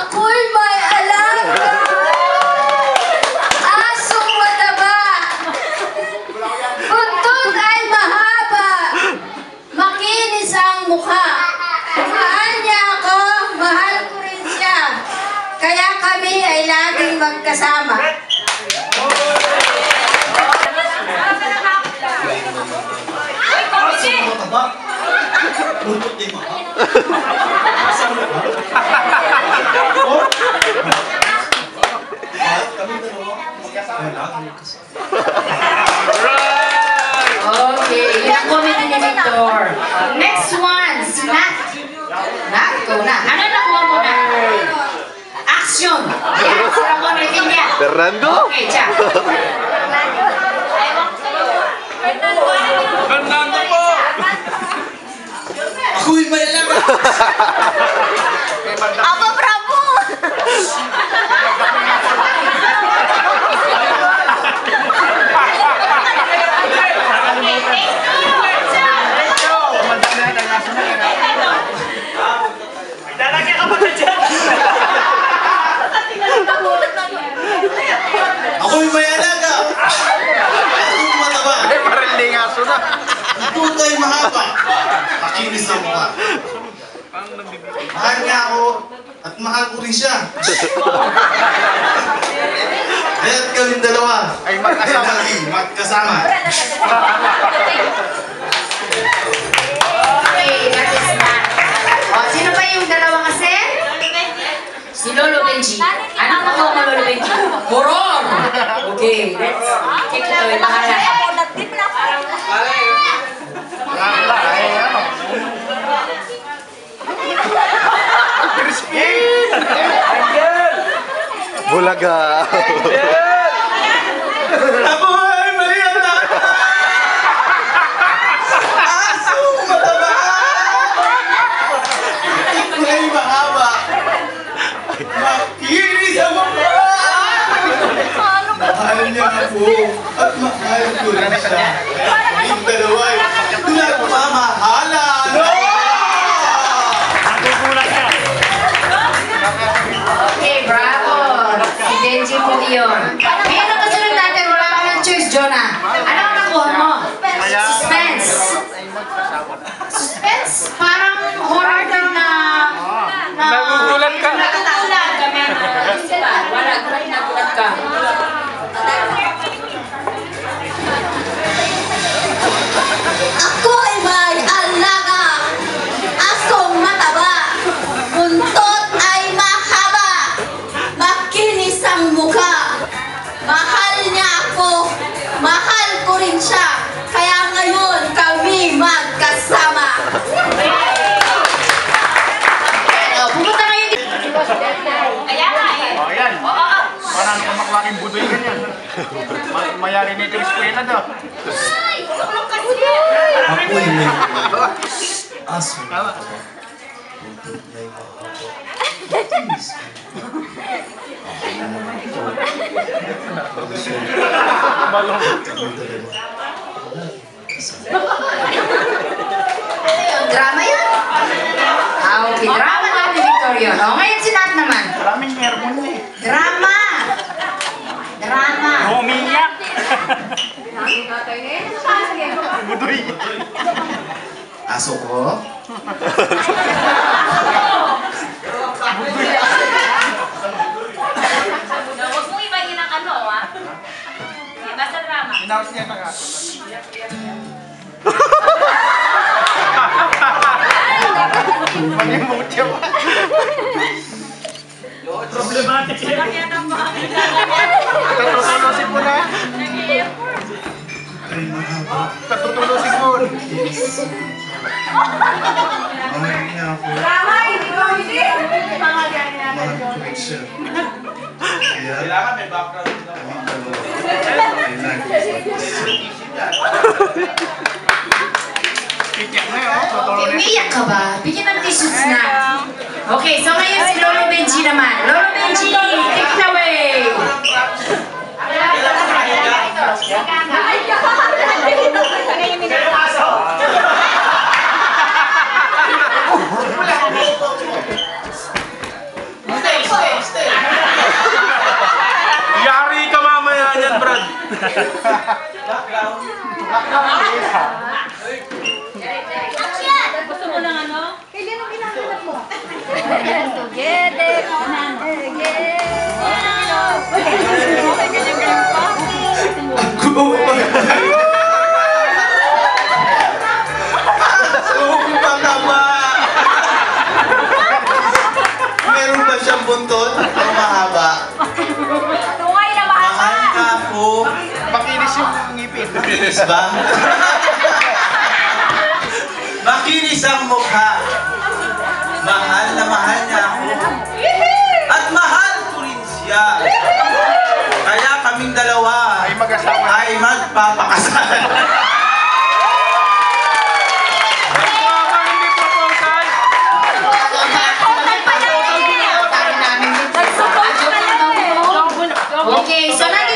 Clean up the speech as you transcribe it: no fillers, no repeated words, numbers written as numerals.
Ako'y may alaga! Asong mataba! Buntot ay mahaba! Makinis ang mukha! Mahal niya ako, mahal ko rin siya. Kaya kami ay laging magkasama. Buntot din mo. Okay, yun ang comedy ni Victor. Next one, si Nat. Nat, ikaw na. Ano nakuha mo na? Action! Yan, sila mo na niya. Fernando? Okay, siya. Fernando po! Ako'y may alaga! Aba, bravo! Ako'y may alaga! Ako'y mataba! Parang lingaso na. Buntot ay mahaba! Makinis ang mukha. Mahal niya ako at mahal ko rin siya. Kaya't kaming dalawa Ay magkasama. lagi magkasama. Okay, that is Nat. O, sino pa yung dalawa kasi? Si Lolo Benji. Anong nakuha mo, Lolo Benji? Horror! Okay, let's take it away. Bahala. Bulaga. Ako ay may alaga! Asong mataba! Kulay mahaba! Makinis ang mukha! Mahal niya ako at mahal ko rin siya. Yung dalawa ay nagmamahalan! Okay, bravo! Si Benji po yun. Ngayon ang kasunod natin, wala ka ng choice, Jonah. Ano ang nakuha mo? Suspense. Suspense? Parang horror din na... Nagugulat ka. Nagugulat ka, men. Wala ka rin nagulat ka. Ako'y may alaga. Asong mataba. Buntot ay mahaba. Makinis ang mukha. Mahal niya ako. Mahal ko rin siya. Kaya ngayon kami magkasama. Pumunta kayo dito. Kaya nga eh. O yan. Parang kamaklaking budoy ganyan. Mayari nito yung eskwela daw. Ako'y may asong mataba. Buntot ay mahaba. Makinis ang mukha. Drama yan? Okay, drama natin, Victoria. O, ngayon si Nat naman. Maraming nermon niya eh. Drama! Drama! Umiyak! Budoy. Aso ko? Huwag mong ibahin ang ano, ah. Basta drama. Hinawas niya na nga. Pag-emote siya ba? Problematic siya. Katutulosin mo na. Ay mahaba. Katutulosin mo. Mahal niya ako. Mahal ko rin siya. Kaya Kailangan may background na. kaming dalawa ay lagi magkasama. Piyak na yun. Okay, umiiyak ka ba? Bigyan ng tissues na. Okay, so ngayon si Lolo Benji naman. Lolo Benji, take it away! Gusto mo ng ano? Kailan ang ginahanap mo? Together. Meron ba siyang buntot? Ang mahaba. Tungay na mahal. Mahal na ako. Makinis yung ngipin. Makinis ba? Makinis ang mukha. Mahal na mahal niya ako. At mahal ko rin siya. Kaya kaming dalawa Ay mag-asawa. ay magpapakasal. Hindi proposal. Okay, so nandito